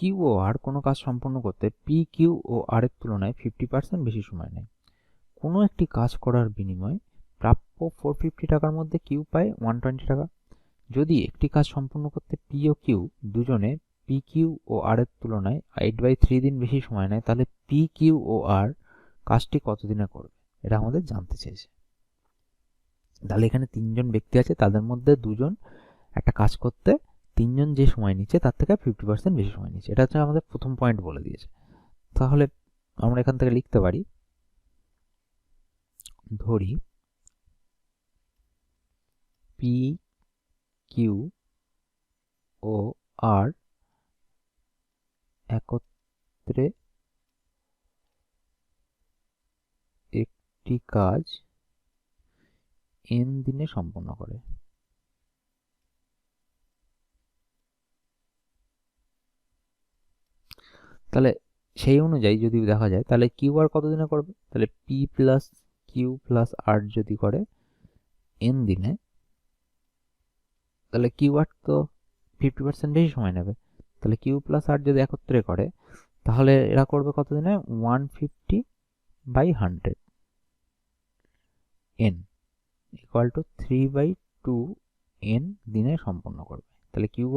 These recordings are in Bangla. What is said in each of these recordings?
কিউ ও আর কোনো কাজ সম্পন্ন করতে পি কিউ ও আর এর তুলনায় 50% বেশি সময় নেয়। কোনো একটি কাজ করার বিনিময়ে প্রাপ্য 450 টাকার মধ্যে কিউ পায় 120 টাকা। যদি একটি কাজ সম্পন্ন করতে পি ও কিউ দুজনে পি কিউ ও আর এর তুলনায় 8/3 দিন বেশি সময় নেয়, তাহলে পি কিউ ও আর কাজটি কতদিনে করবে, এটা আমাদের জানতে চেয়েছে। তাহলে এখানে তিনজন ব্যক্তি আছে, তাদের মধ্যে দুজন একটা কাজ করতে তিনজন যে সময় নিচ্ছে তার থেকে 50% বেশি সময় নিচ্ছে, এটা হচ্ছে আমাদের প্রথম পয়েন্ট বলে দিয়েছে। তাহলে আমরা এখান থেকে লিখতে পারি, ধরি পি কিউ ও আর একত্রে একটি কাজ n দিনে সম্পন্ন করে। তাহলে সেই অনুযায়ী যদি দেখা যায় তাহলে কিউ আর কত দিনে করবে, তাহলে পি প্লাস কিউ প্লাস আর যদি করে n দিনে, তাহলে কিউ আর তো 50% বেশি সময় নেবে। তাহলে কিউ প্লাস আর যদি একত্রে করে তাহলে এরা করবে কত দিনে, 150/100 n ইকুয়াল টু 3/2 n দিনে সম্পন্ন করবে। তাহলে কিউ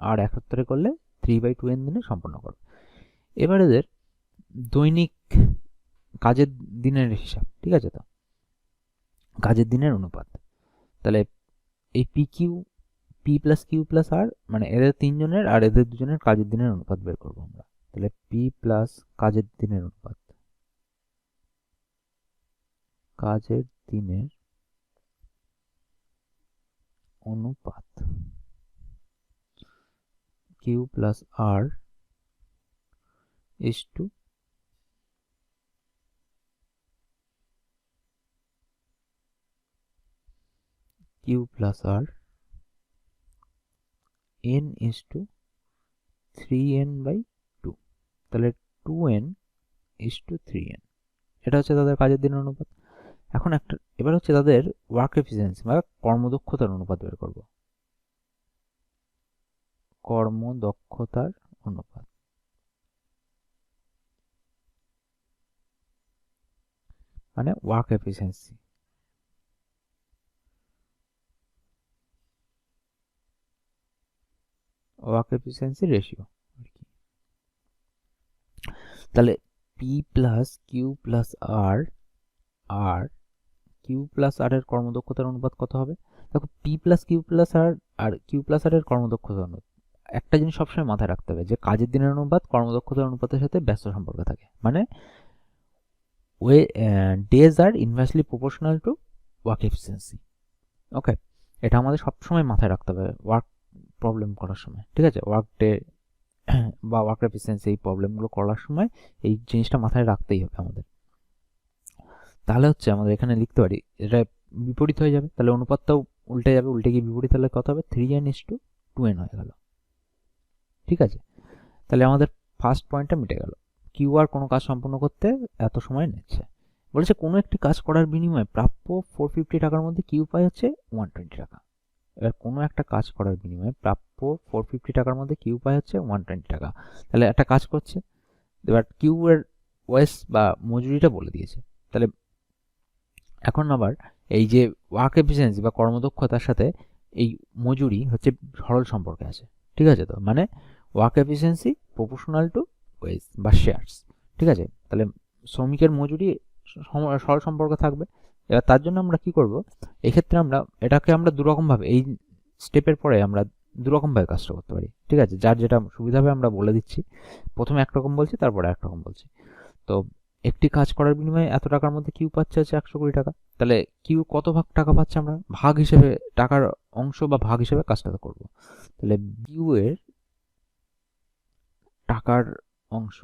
আর একত্রে করলে 3/2 n দিনে সম্পন্ন করবে। এবার এদের দৈনিক কাজের দিনের হিসাব, ঠিক আছে, তো কাজের দিনের অনুপাত, তাহলে এই পি প্লাস কিউ প্লাস আর মানে এদের তিনজনের আর এদের দুজনের কাজের দিনের অনুপাত বের করবো আমরা। তাহলে পি প্লাস কাজের দিনের অনুপাত, কাজের দিনের অনুপাত Q plus R is to Q plus R n is to 3n/2, তাহলে 2n ইস টু 3n, এটা হচ্ছে তাদের কাজের দিনের অনুপাত। এখন এবার হচ্ছে তাদের ওয়ার্ক এফিসিয়েন্সি বা কর্মদক্ষতার অনুপাত বের করব। কর্মদক্ষতার অনুপাত মানে work efficiency, work efficiency ratio. তাহলে পি প্লাস কিউ প্লাস আর আর কিউ প্লাস আর এর কর্মদক্ষতার অনুপাত কত হবে? দেখো পি প্লাস কিউ প্লাস আর আর কিউ প্লাস আর এর কর্মদক্ষতার অনুপাত, একটা জিনিস সবসময় মাথায় রাখতে হবে যে কাজের দিনের অনুপাত কর্মদক্ষতার অনুপাতের সাথে ব্যস্ত সম্পর্ক থাকে, মানে days are inversely proportional to work efficiency. Okay, এটা আমাদের সবসময় মাথায় রাখতে হবে ওয়ার্ক প্রবলেম করার সময়, ঠিক আছে, ওয়ার্ক ডে বা ওয়ার্ক এফিসিয়েন্সি এই প্রবলেমগুলো করার সময় এই জিনিসটা মাথায় রাখতেই হবে আমাদের। তাহলে হচ্ছে আমাদের এখানে লিখতে পারি, এটা বিপরীত হয়ে যাবে, তাহলে অনুপাতটাও উল্টে যাবে, উল্টে গিয়ে বিপরীত হলে কত হবে, 3n ইস টু 2n হয়ে গেল। ঠিক আছে, তাহলে আমাদের ফার্স্ট পয়েন্টটা মিটে গেল। কিউ আর কোনো কাজ সম্পন্ন করতে এত সময় নিচ্ছে, বলেছে কোনো একটি কাজ করার বিনিময়ে প্রাপ্য 450 টাকার মধ্যে কিউ পায় হচ্ছে 120 টাকা। এবার কোনো একটা কাজ করার বিনিময়ে প্রাপ্য 450 টাকার মধ্যে কিউ পায় হচ্ছে 120 টাকা। তাহলে একটা কাজ করছে, এবার কিউ এর ওয়েস বা মজুরিটা বলে দিয়েছে। তাহলে এখন আবার এই যে ওয়ার্ক এফিসিয়েন্সি বা কর্মদক্ষতার সাথে এই মজুরি হচ্ছে সরল সম্পর্কে আছে, ঠিক আছে, তো মানে work efficiency proportional to wages বা শেয়ার্স, ঠিক আছে। তাহলে শ্রমিকের মজুরি সরল সম্পর্ক থাকবে। এবার তার জন্য আমরা কি করব, এক্ষেত্রে এটাকে আমরা দুরকমভাবে এই স্টেপের পরে আমরা দুরকমভাবে কাজটা করতে পারি, ঠিক আছে, যার যেটা সুবিধা হবে আমরা বলে দিচ্ছি। প্রথমে একরকম বলছি, তারপরে একরকম বলছি। তো একটি কাজ করার বিনিময়ে এত টাকার মধ্যে কিউ পাচ্ছে হচ্ছে 120 টাকা। তাহলে কিউ কত ভাগ টাকা পাচ্ছে, আমরা ভাগ হিসেবে টাকার অংশ বা ভাগ হিসেবে কাজটা করব। তাহলে কিউ এর টাকার অংশ,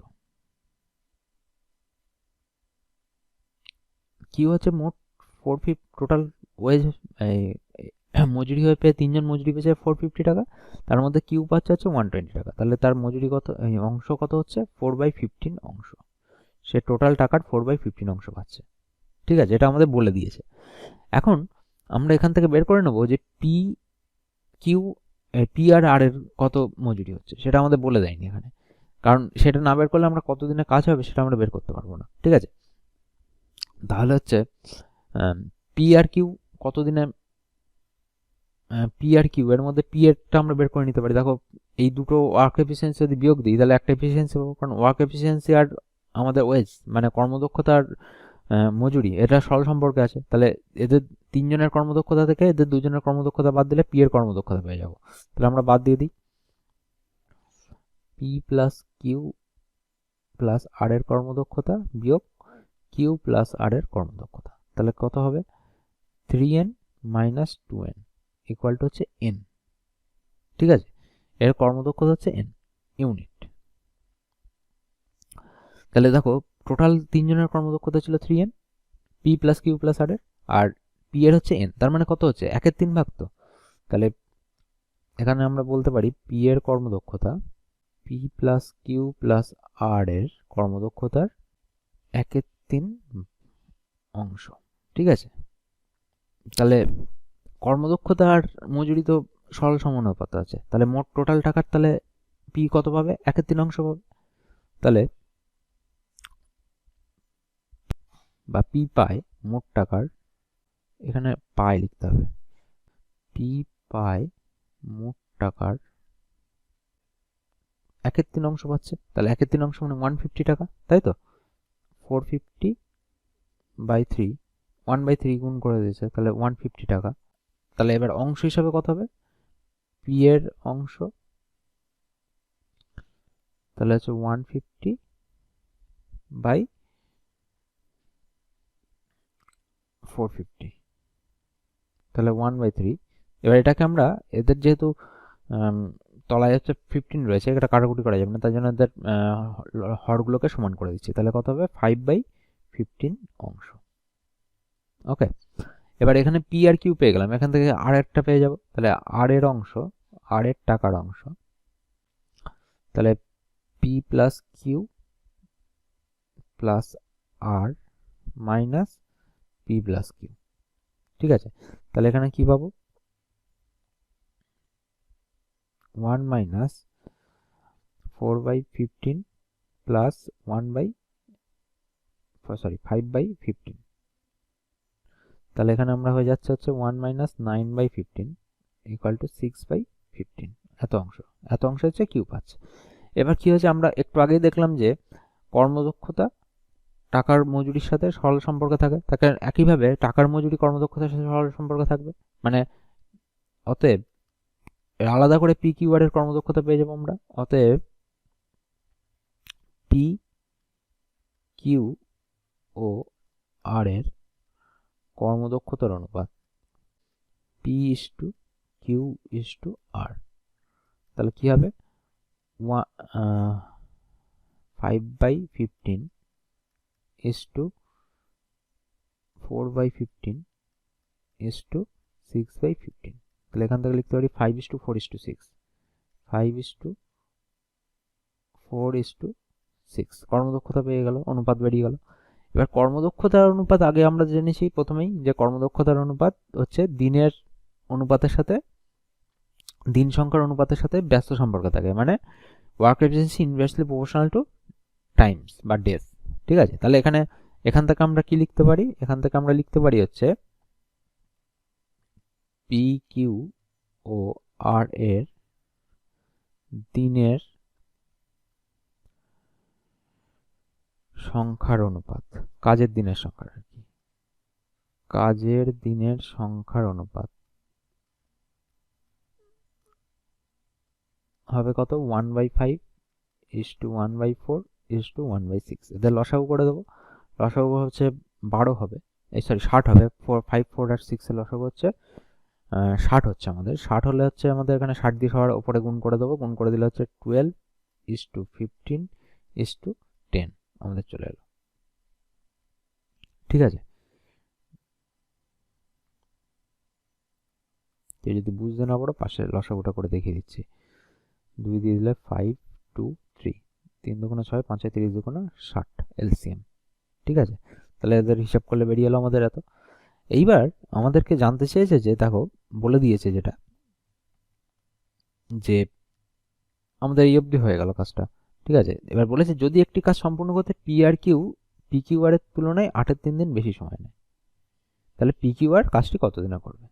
কিউ হচ্ছে মোট 450 টোটাল ওয়েজ, মজুরি হয়ে পেয়ে তিনজন মজুরি পেয়েছে 450 টাকা, তার মধ্যে কিউ পাচ্ছে হচ্ছে 120 টাকা। তাহলে তার মজুরি কত, অংশ কত হচ্ছে 4/15 অংশ, সে টোটাল টাকার 4/15 অংশ পাচ্ছে, ঠিক আছে, এটা আমাদের বলে দিয়েছে। এখন আমরা এখান থেকে বের করে নেব যে পি কিউ পি আর আর এর কত মজুরি হচ্ছে সেটা আমাদের বলে দেয়নি এখানে, কারণ সেটা না বের করলে আমরা কতদিনে কাজ হবে সেটা আমরা বের করতে পারবো না। ঠিক আছে, তাহলে হচ্ছে পি আর কিউ কতদিনে, পি আর কিউ এর মধ্যে পি এরটা আমরা বের করে নিতে পারি। দেখো এই দুটো ওয়ার্ক এফিসিয়েন্সি যদি বিয়োগ দিই তাহলে একটা এফিসিয়েন্সি পাবো, কারণ ওয়ার্ক এফিসিয়েন্সি আর আমাদের ওয়েজ মানে কর্মদক্ষতার মজুরি এটা সরল সম্পর্কে আছে। তাহলে এদের তিনজনের কর্মদক্ষতা থেকে এদের দুজনের কর্মদক্ষতা বাদ দিলে পি এর কর্মদক্ষতা পেয়ে যাবো। তাহলে আমরা বাদ দিয়ে দিই P plus Q plus R এর কর্মদক্ষতা বিয়োগ কিউ প্লাস আর এর কর্মদক্ষতা, তাহলে কত হবে 3n minus 2n equal to হচ্ছে n। ঠিক আছে, এর কর্মদক্ষতা হচ্ছে n ইউনিট। তাহলে দেখো টোটাল তিনজনের কর্মদক্ষতা ছিল 3n, P plus Q plus R এর, আর পি এর হচ্ছে n, তার মানে কত হচ্ছে 1/3 ভাগ। তো তাহলে এখানে আমরা বলতে পারি পি এর কর্মদক্ষতা P plus Q plus R এর কর্মদক্ষতার 1/3 অংশ। ঠিক আছে, তাহলে কর্মদক্ষতা আর মজুরি তো সরল সমানুপাতে আছে, তাহলে মোট টোটাল টাকার তাহলে পি কত পাবে 1/3 অংশ পাবে। তাহলে বা পি পায় মোট টাকার, এখানে পায় লিখতে হবে, পি পায় মোট টাকার 1/3 অংশ পাচ্ছে। তাহলে 1/3 অংশ মানে 150 টাকা, তাই তো 450/3 1/3 গুণ করে দিয়েছে, তাহলে 150 টাকা। তাহলে এবার অংশ হিসাবে কত হবে পি এর অংশ, তাহলে হচ্ছে 150/450, তাহলে 1/3। এবার এটাকে আমরা এদের যেহেতু তলায় হচ্ছে 15 রয়েছে, এটা কাটাকুটি করা যাবে না, তার জন্য এদের হরগুলোকে সমান করে দিচ্ছি। তাহলে কত হবে 5/15 অংশ। ওকে, এবার এখানে পি আর কিউ পেয়ে গেলাম, এখান থেকে আর একটা পেয়ে যাব। তাহলে আর এর অংশ, আর এর টাকার অংশ, তাহলে পি প্লাস কিউ প্লাস আর মাইনাস পি প্লাস কিউ। ঠিক আছে, তাহলে এখানে কি পাবো 1 মাইনাস 4/15 প্লাস 5/15, তাহলে এখানে আমরা হয়ে যাচ্ছে হচ্ছে 1 মাইনাস 9/15 ইকুয়াল টু 6/15। এত অংশ হচ্ছে কিউ পাচ্ছে। এবার কি হচ্ছে আমরা একটু আগেই দেখলাম যে কর্মদক্ষতা টাকার মজুরির সাথে সরল সম্পর্ক থাকে, তাকে একইভাবে টাকার মজুরি কর্মদক্ষতার সাথে সরল সম্পর্ক থাকবে, মানে অতএব আলাদা করে পি কিউ আর এর কর্মদক্ষতা পেয়ে যাবো আমরা। অতএব পি কিউ ও আর এর কর্মদক্ষতার অনুপাত P is to Q is to R, তাহলে কি হবে 5/15 ইস টু 4/15 ইস টু 6/15। তাহলে এখান থেকে লিখতে পারি 5:4:6, 5:4:6 কর্মদক্ষতা পেয়ে গেল, অনুপাত বেরিয়ে গেল। এবার কর্মদক্ষতার অনুপাত আগে আমরা জেনেছি প্রথমেই যে কর্মদক্ষতার অনুপাত হচ্ছে দিনের অনুপাতের সাথে, দিন সংখ্যার অনুপাতের সাথে ব্যস্ত সম্পর্ক থাকে, মানে work efficiency inversely proportional two Times বা ডেজ। ঠিক আছে, তাহলে এখান থেকে আমরা কি লিখতে পারি, এখান থেকে আমরা লিখতে পারি হচ্ছে পি কিউ ও আর এর দিনের সংখ্যার অনুপাত, কাজের দিনের সংখ্যার আর কি, কাজের দিনের সংখ্যার অনুপাত হবে কত 1/5 ইস টু 1/4 ইস টু 1/6। এদের লসাগু করে দেবো, লসাগু হচ্ছে 12 হবে, এই সরি 60 হবে, 5 4 আর 6 এর লসাগু হচ্ছে 60 হচ্ছে আমাদের। 60 হলে হচ্ছে আমাদের এখানে 60 দিয়ে সবার উপরে গুণ করে দেবো, গুণ করে দিলে হচ্ছে 12 ইস টু 15 ইস টু 10 আমাদের চলে এলো। ঠিক আছে, কেউ যদি বুঝতে না পারো পাশে লসাগুটা করে দেখিয়ে দিচ্ছি। 2 দিয়ে দিলে 5 2 3, 3 দুগুণে 6, 5 30 দুগুণে 60 এলসিএম। ঠিক আছে, তাহলে এদের হিসাব করলে বেরিয়ে এলো আমাদের এত। এইবার আমাদেরকে জানতে চেয়েছে যে দেখো বলে দিয়েছে যেটা যে আমাদের এই অবধি হয়ে গেল কাজটা, ঠিক আছে। এবার বলেছে যদি একটি কাজ সম্পূর্ণ করতে P R Q P Q R এর তুলনায় 8-এর 3 দিন বেশি সময় নেয়, তাহলে পি কিউ আর কাজটি কতদিনে করবে।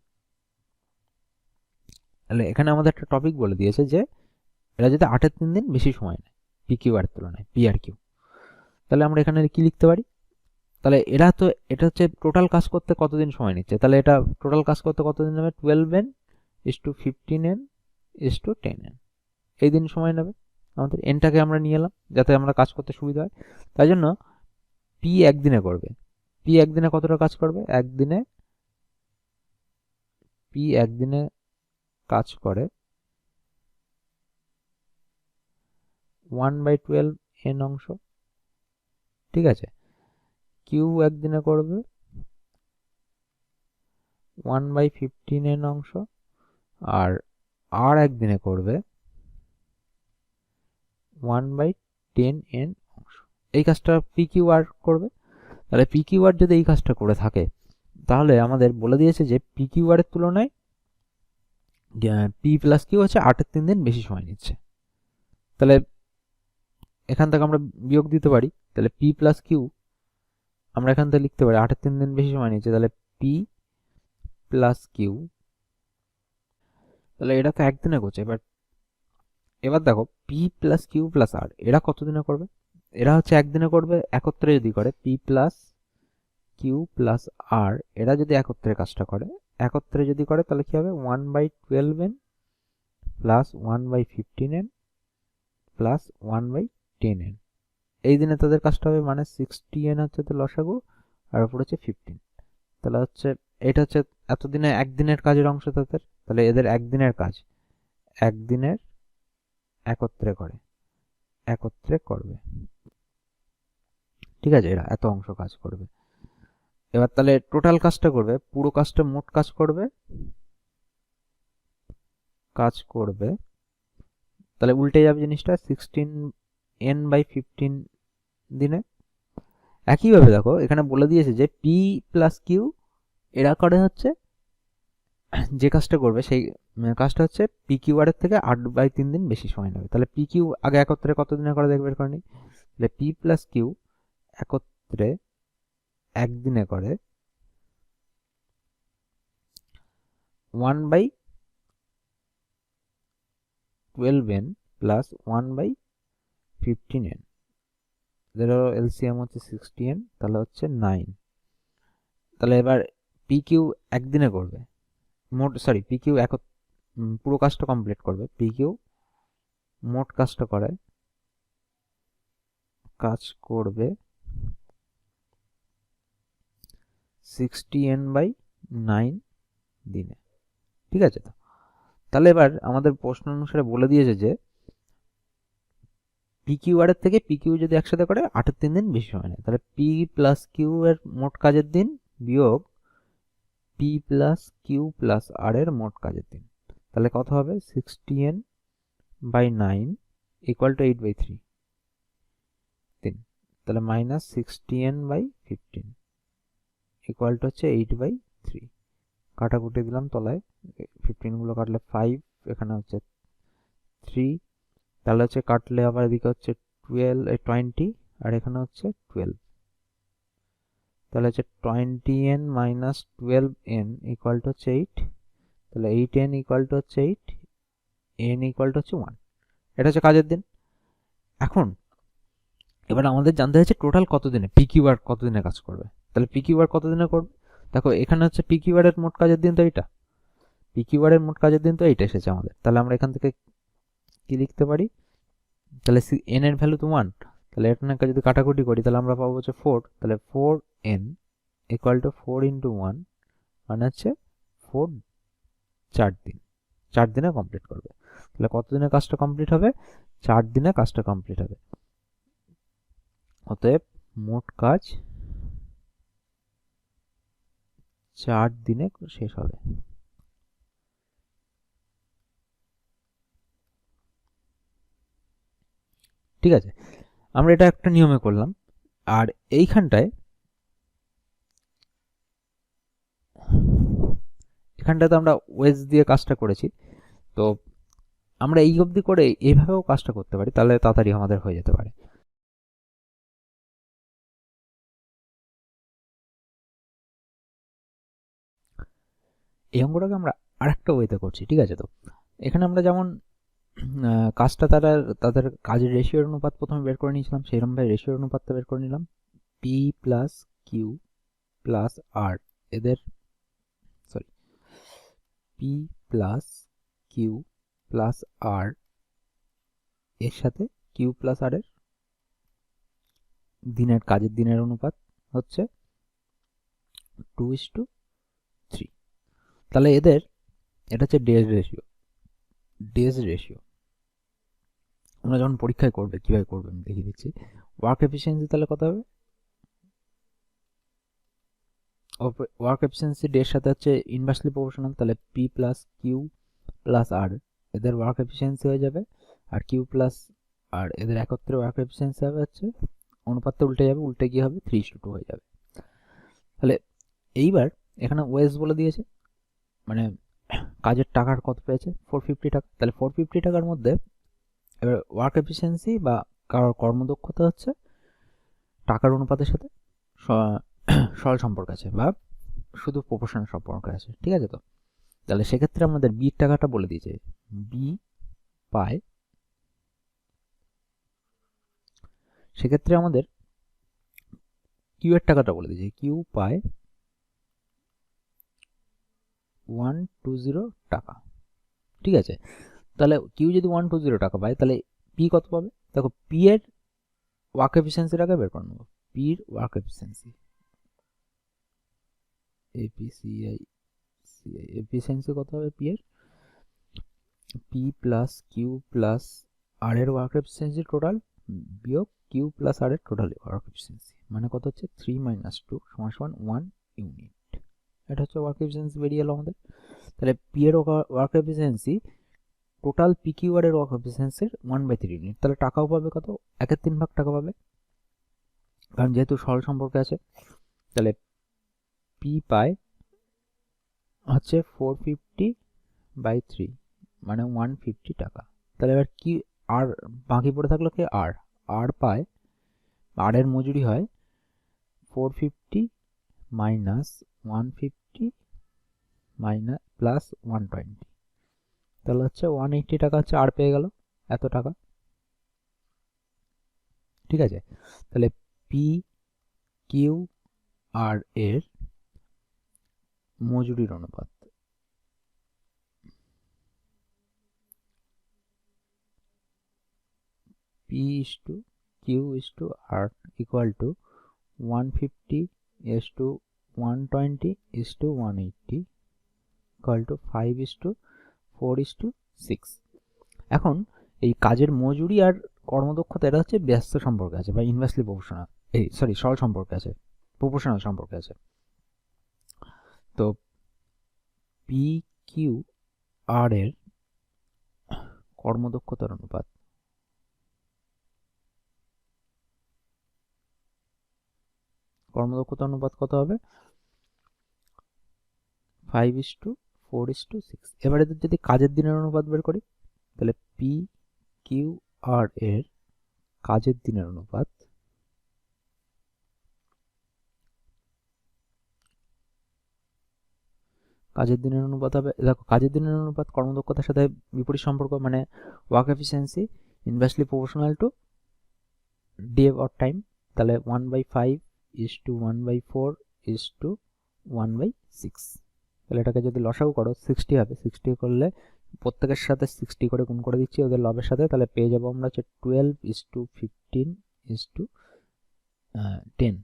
তাহলে এখানে আমাদের একটা টপিক বলে দিয়েছে যে এরা যদি 8-এর 3 দিন বেশি সময় নেয় পি কিউ আর এর তুলনায়, পি আর কিউ, তাহলে আমরা এখানে কি লিখতে পারি, তাহলে এটা হচ্ছে টোটাল কাজ করতে কতদিন সময় নিচ্ছে, তাহলে এটা টোটাল কাজ করতে কতদিন নেবে, 12n is to 15n is to 10n, এই দিন সময় নেবে। আমাদের এনটাকে আমরা নিয়ে এলাম যাতে আমরা কাজ করতে সুবিধা হয়, তাই জন্য পি একদিনে করবে। পি একদিনে কতটা কাজ করবে, পি একদিনে কাজ করে 1/12n অংশ, ঠিক আছে। কিউ একদিনে করবে 1/15n অংশ, আর আর একদিনে করবে 1/10n অংশ। এই কাজটা পি কিউ আর করবে। তাহলে পি কিউ আর যদি এই কাজটা করে থাকে তাহলে আমাদের বলে দিয়েছে যে পি কিউ আর এর তুলনায় পি প্লাস কিউ হচ্ছে 8-এর 3 দিন বেশি সময় নিচ্ছে। তাহলে এখান থেকে আমরা বিয়োগ দিতে পারি, তাহলে পি প্লাস কিউ আমরা এখান থেকে লিখতে পারি 8-এর 3 দিন বেশি সময় নিচ্ছে, তাহলে পি প্লাস কিউ, তাহলে এটা তো একদিনে করছে। এবার দেখো পি প্লাস কিউ প্লাস আর এরা কতদিনে করবে, এরা হচ্ছে একদিনে করবে একত্রে যদি করে, পি প্লাস কিউ প্লাস আর এরা যদি একত্রে কাজটা করে, একত্রে যদি করে তাহলে কি হবে, 1/12n plus 1/15n plus 1/10n, এই দিনে তাদের কাজটা হবে, মানে 60n হচ্ছে তো লসাগু, আর উপর হচ্ছে 15, তাহলে হচ্ছে এটা হচ্ছে এতদিনে একদিনের কাজের অংশ তাদের, তাহলে এদের একদিনের কাজ একদিনের একত্রে করবে, ঠিক আছে, এরা এত অংশ কাজ করবে। এবার তাহলে টোটাল কাজটা করবে, পুরো কাজটা মোট কাজ করবে, তাহলে উল্টে যাবে জিনিসটা, 16n/15 দিনে। একইভাবে দেখো এখানে বলে দিয়েছে যে পি প্লাস কিউ এরা করে হচ্ছে যে কাজটা করবে সেই কাজটা হচ্ছে পি কিউ আর এর থেকে 8/3 দিন বেশি সময় নেবে। তাহলে পি কিউ আগে একত্রে কত দিনে করে দেখবে, করে নি, তাহলে পি প্লাস কিউ একত্রে একদিনে করে 1/12n প্লাস 1/15n, যেটা এলসিএম হচ্ছে 60n, তাহলে হচ্ছে 9। তাহলে এবার পি কিউ একদিনে করবে পি কিউ পুরো কাজটা কমপ্লিট করবে, পি কিউ মোট কাজটা কাজ করবে 60n/9 দিনে, ঠিক আছে। তো তাহলে এবার আমাদের প্রশ্ন অনুসারে বলে দিয়েছে যে পি কিউ আর এর থেকে পি কিউ যদি একসাথে করে 8-এর 3 দিন বেশি সময় নেয়, তাহলে পি প্লাস কিউ এর মোট কাজের দিন বিয়োগ P plus Q plus R এর মোট কাজের দিন, তাহলে কত হবে, 60n/9 ইকুয়াল টু 8/3, তাহলে মাইনাস 60n/15 ইকুয়াল টু হচ্ছে 8/3, কাটাকুটি দিলাম তলায়, 15 গুলো কাটলে 5, এখানে হচ্ছে 3, তাহলে হচ্ছে কাটলে আবার এদিকে হচ্ছে 20 আর এখানে হচ্ছে 12, তাহলে হচ্ছে 20n minus 12n equal to হচ্ছে 8, তাহলে 8n ইকুয়াল টু হচ্ছে 8, n ইকুয়াল টু হচ্ছে 1, এটা হচ্ছে কাজের দিন। এখন এবার আমাদের জানতে হচ্ছে টোটাল কতদিনে পি কিউ আর কতদিনে কাজ করবে, তাহলে পি কিউ আর কতদিনে করবে, দেখো এখানে হচ্ছে পি কিউ আর এর মোট কাজের দিন তো এইটা, পি কিউ আর এর মোট কাজের দিন তো এইটা এসেছে আমাদের, তাহলে আমরা এখান থেকে কি লিখতে পারি, তাহলে n এর ভ্যালু তো 1, তাহলে এটাকে যদি কাটাকুটি করি তাহলে আমরা পাবো হচ্ছে 4, তাহলে 4n ইকুয়াল টু 4 ইন্টু 1 মানে হচ্ছে 4, 4 দিন, 4 দিনে কমপ্লিট করবে। তাহলে কতদিনে কাজটা কমপ্লিট হবে, 4 দিনে কাজটা কমপ্লিট হবে, অতএব মোট কাজ 4 দিনে শেষ হবে। ঠিক আছে, আমরা এটা একটা নিয়মে করলাম। আর এইখানটায় তো আমরা ওয়েজ দিয়ে কাজটা করেছি, তো আমরা এই অবধি করে এইভাবেও কাজটা করতে পারি, তাহলে তাড়াতাড়ি আমাদের হয়ে যেতে পারে। এই অঙ্কটাকে আমরা আরেকটা ওয়েতে করছি, ঠিক আছে? তো এখানে আমরা যেমন কাজটা তাদের কাজের রেশিওর অনুপাত প্রথমে বের করে নিয়েছিলাম, সেইরকমভাবে রেশিওর অনুপাতটা বের করে নিলাম। পি প্লাস কিউ প্লাস আর এদের P plus Q plus R এর সাথে কিউ প্লাস আর এর কাজের দিনের অনুপাত হচ্ছে 2:3। তাহলে এটা হচ্ছে ডেজ রেশিও। আমরা যখন পরীক্ষায় করবে কিভাবে করবে আমি দেখিয়ে দিচ্ছি। ওয়ার্ক এফিসিয়েন্সি তাহলে কত হবে? ওয়ার্ক এফিসিয়েন্সি ডে এর সাথে হচ্ছে ইনভার্সলি প্রপোর্শনাল, তাহলে পি প্লাস কিউ প্লাস আর এদের ওয়ার্ক এফিসিয়েন্সি হয়ে যাবে, আর কিউ প্লাস আর এদের একত্রে ওয়ার্ক এফিসিয়েন্সি হবে হচ্ছে, অনুপাতটা উল্টে যাবে, উল্টে গিয়ে হবে 3:2 হয়ে যাবে। তাহলে এইবার এখানে ওয়েস বলে দিয়েছে, মানে কাজের টাকার কত পেয়েছে, 450 টাকা। তাহলে 450 টাকার মধ্যে এবার ওয়ার্ক এফিসিয়েন্সি বা কর্মদক্ষতা হচ্ছে টাকার অনুপাতের সাথে সরল সম্পর্ক আছে বা শুধু প্রপোর্শনাল সম্পর্ক আছে, ঠিক আছে? তো তাহলে সেক্ষেত্রে আমাদের বির টাকাটা বলে দিয়েছে, বি পায়, সেক্ষেত্রে আমাদের কিউ এর টাকাটা বলে দিয়েছে, কিউ পায় 120 টাকা, ঠিক আছে? তাহলে কিউ যদি 120 টাকা পায়, তাহলে পি কত পাবে? দেখো, পি এর ওয়ার্ক এফিসিয়েন্সির আগে বের করে নেবো, পির ওয়ার্ক এফিসিয়েন্সি, এপিসিআই এফিসিয়েন্সি কত হবে পি এর? P plus Q plus R এর ওয়ার্ক এফিসিয়েন্সি টোটাল বিয়োগ কিউ প্লাস আর এর টোটাল ওয়ার্ক এফিসিয়েন্সি, মানে কত হচ্ছে 3 - 2 = 1 ইউনিট। এটা হচ্ছে ওয়ার্ক এফিসিয়েন্সি বেরিয়ে এলো আমাদের। তাহলে পি এর work efficiency total P Q R এর ওয়ার্ক এফিসিয়েন্সির 1/3 ইউনিট। তাহলে টাকাও পাবে কত? 1/3 ভাগ টাকা পাবে, কারণ যেহেতু সরল সম্পর্কে আছে। তাহলে পি পায় হচ্ছে 450/3 মানে 150 টাকা। তাহলে এবার কি আর বাকি পড়ে থাকলো কি? আর পায়, আর এর মজুরি হয় 450 মাইনাস 150 মাইনাস প্লাস 120, তাহলে হচ্ছে 180 টাকা হচ্ছে আর পেয়ে গেল, এত টাকা, ঠিক আছে? তাহলে পি কিউ আর এর মজুরির অনুপাত, P is to Q is to R equal to 150 is to 120 is to 180 equal to 5:4:6। এখন এই কাজের মজুরি আর কর্মদক্ষতা এটা হচ্ছে ব্যস্ত সম্পর্কে আছে বা ইনভার্সলি প্রপোর্শনাল, সরল সম্পর্কে আছে, প্রপোর্শনাল সম্পর্কে আছে। তো পি কিউ আর এর কর্মদক্ষতার অনুপাত কত হবে? 5:4:6। এবারে যদি কাজের দিনের অনুপাত বের করি, তাহলে পি কিউ আর এর কাজের দিনের অনুপাত হবে, দেখো কাজের দিনের অনুপাত কর্মদক্ষতার সাথে বিপরীত সম্পর্ক, মানে work efficiency inversely proportional to day or time. তাহলে 1/5 is to 1/4 is to 1/6। তাহলে এটাকে যদি লসাগু করো 60 হবে, 60 করলে প্রত্যেকের সাথে 60 করে গুণ করে দিচ্ছি ওদের লবের সাথে, তাহলে পেয়ে যাবো আমরা হচ্ছে 12:15:10,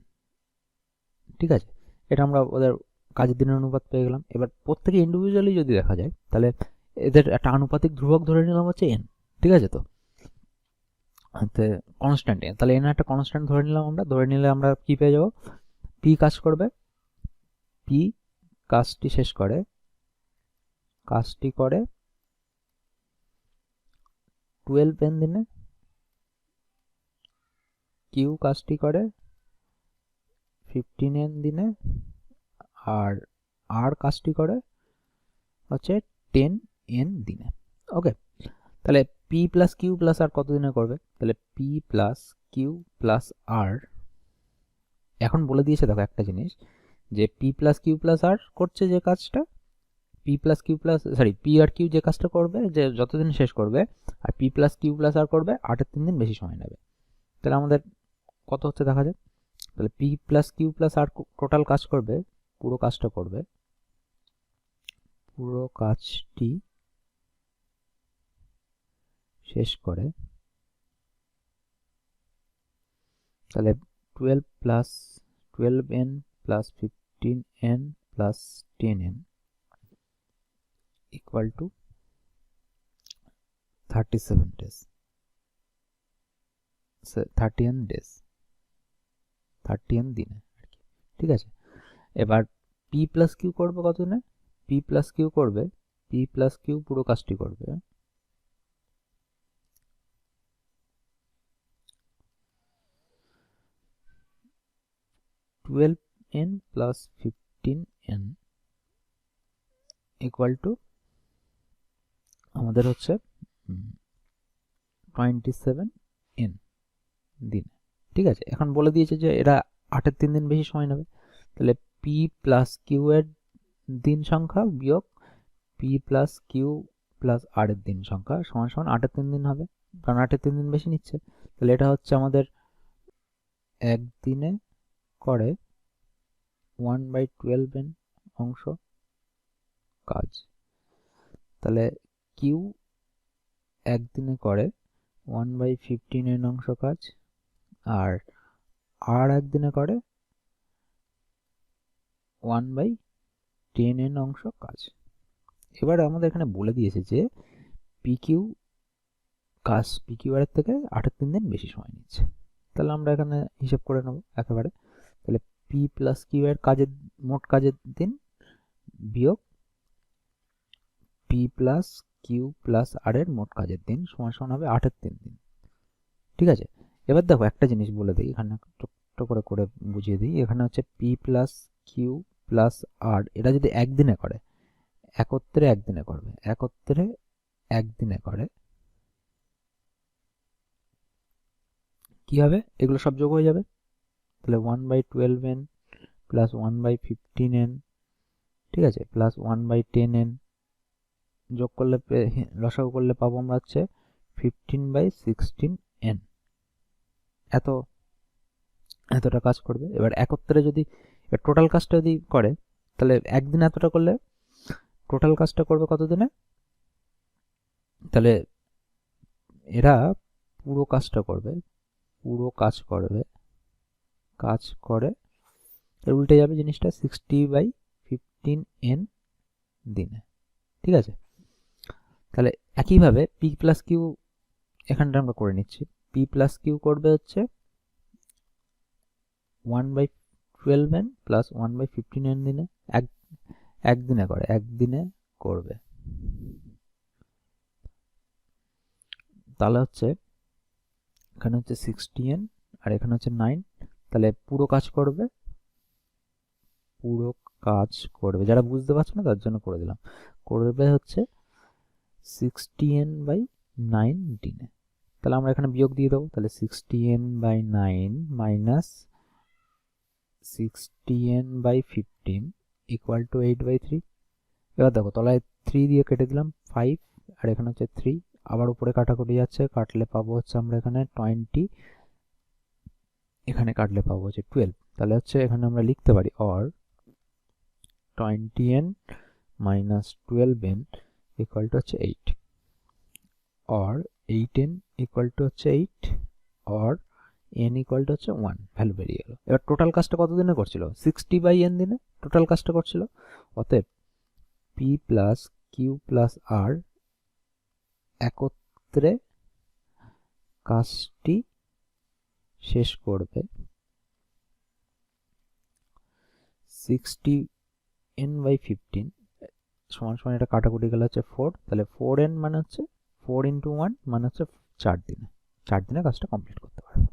ঠিক আছে? এটা আমরা ওদের কাজের দিনের অনুপাত পেয়ে গেলাম। এবার প্রত্যেকে ইন্ডিভিজুয়ালি যদি দেখা যায়, তাহলে এদের একটা আনুপাতিক ধ্রুবক ধরে নিলাম হচ্ছে এন, ঠিক আছে? তো কনস্ট্যান্ট এন, তাহলে এন একটা কনস্ট্যান্ট ধরে নিলাম আমরা, ধরে নিলে আমরা কি পেয়ে যাব? পি কাজ করবে, পি কাজটি শেষ করে, কাজটি করে 12 এন দিনে, কিউ কাজটি করে 15 এন দিনে, আর আর কাজটি করে হচ্ছে 10 এন দিনে। ওকে, তাহলে P plus Q plus R কত দিনে করবে? তাহলে P plus Q plus R, এখন বলে দিয়েছে দেখো একটা জিনিস, যে P plus Q plus R করছে যে কাজটা, P plus Q plus P R Q যে কাজটা করবে, যে যতদিন শেষ করবে, আর P plus Q plus R করবে 8-এর 3 দিন বেশি সময় নেবে। তাহলে আমাদের কত হচ্ছে দেখা যাক। তাহলে পি প্লাস কিউ প্লাস আর টোটাল কাজ করবে, পুরো কাজটা করবে, পুরো কাজটি শেষ করে, তাহলে 12n plus 15n plus 10n equal to 37 days, 30n days, 30n দিনে, ঠিক আছে। এবার পি প্লাস কিউ করবে কত দিনে? পি প্লাস কিউ করবে, পি প্লাস কিউ পুরো কাজটি করবে 12n plus 15n equal to আমাদের হচ্ছে 27n দিন, ঠিক আছে। এখন বলে দিয়েছে যে এরা 8-এর 3 দিন বেশি সময় নেবে, তাহলে পি প্লাস কিউ এর দিন সংখ্যা বিয়োগ P plus Q plus R এর দিন সংখ্যা সমান সমান 8-এর 3 দিন হবে, কারণ 8-এর 3 দিন বেশি নিচ্ছে। তাহলে এটা হচ্ছে আমাদের একদিনে করে 1/12n অংশ কাজ, তাহলে কিউ একদিনে করে 1/15n অংশ কাজ, আর আর একদিনে করে 1/10n অংশ কাজ। এবার আমাদের এখানে বলে দিয়েছে যে পিকিউ কাজ পিকিউ এর থেকে 8-এর 3 দিন বেশি সময় নিচ্ছে। তাহলে আমরা এখানে হিসাব করে নেব একেবারে। তাহলে পি প্লাস কিউ এর কাজের মোট কাজের দিন বিয়োগ P plus Q plus R এর মোট কাজের দিন সমান সমান হবে 8-এর 3 দিন, ঠিক আছে। এবার দেখো একটা জিনিস বলে দিই, এখানে ছোট্ট করে করে বুঝিয়ে দিই। এখানে হচ্ছে পি প্লাস কিউ প্লাস আর, এটা যদি একদিনে করে, একত্রে একদিনে করবে, একত্রে একদিনে করে কি হবে? এগুলো সব যোগ হয়ে যাবে, তাহলে 1/12n প্লাস 1/15n, ঠিক আছে, প্লাস 1/10n যোগ করলে লসাগু করলে পাবো আমরা হচ্ছে 15/16n। এতটা কাজ করবে। এবার একত্রে যদি টোটাল কাজটা যদি করে, তাহলে একদিন এতটা করলে টোটাল কাজটা করবে কত দিনে? তাহলে এরা পুরো কাজটা করবে, পুরো কাজ করবে, কাজ করে উল্টে যাবে জিনিসটা 60/15n দিনে, ঠিক আছে। তাহলে একইভাবে পি প্লাস কিউ এখানটা আমরা করে নিচ্ছি। পি প্লাস কিউ করবে হচ্ছে 1/12n প্লাস 1/15n দিনে, একদিনে করে, একদিনে করবে। তাহলে হচ্ছে এখানে হচ্ছে 60n আর এখানে হচ্ছে 9, তাহলে পুরো কাজ করবে, পুরো কাজ করবে, যারা বুঝতে পারছো না তার জন্য করে দিলাম, করবে হচ্ছে 60n/9 দিনে। তাহলে আমরা এখানে বিয়োগ দিয়ে দেবো, তাহলে 60n/9 minus 60n/15 equal to 8/3। এবার দেখো তলায় 3 দিয়ে কেটে দিলাম 5, আর এখানে হচ্ছে 3, আবার উপরে কাটাকুটি যাচ্ছে, কাটলে পাবো হচ্ছে আমরা এখানে 20, এখানে কাটলে পাবো হচ্ছে 12। তাহলে হচ্ছে এখানে আমরা লিখতে পারি or 20n minus 12n equal to হচ্ছে 8, অর 8n ইকুয়াল টু হচ্ছে 8, অর n ইকুয়াল টু হচ্ছে 1, ভ্যালু বেরিয়ে গেল। এবার টোটাল কাজটা কত দিনে করছিল? 60/n দিনে টোটাল কাজটা করছিল। অতএব পি প্লাস কিউ প্লাস আর একত্রে কাজটি শেষ করবে 60n/15 সমান সমান, এটা কাটাকুটি গেলে হচ্ছে 4, তাহলে 4n মানে হচ্ছে 4 × 1 মানে হচ্ছে 4 দিনে, 4 দিনে কাজটা কমপ্লিট করতে পারবে।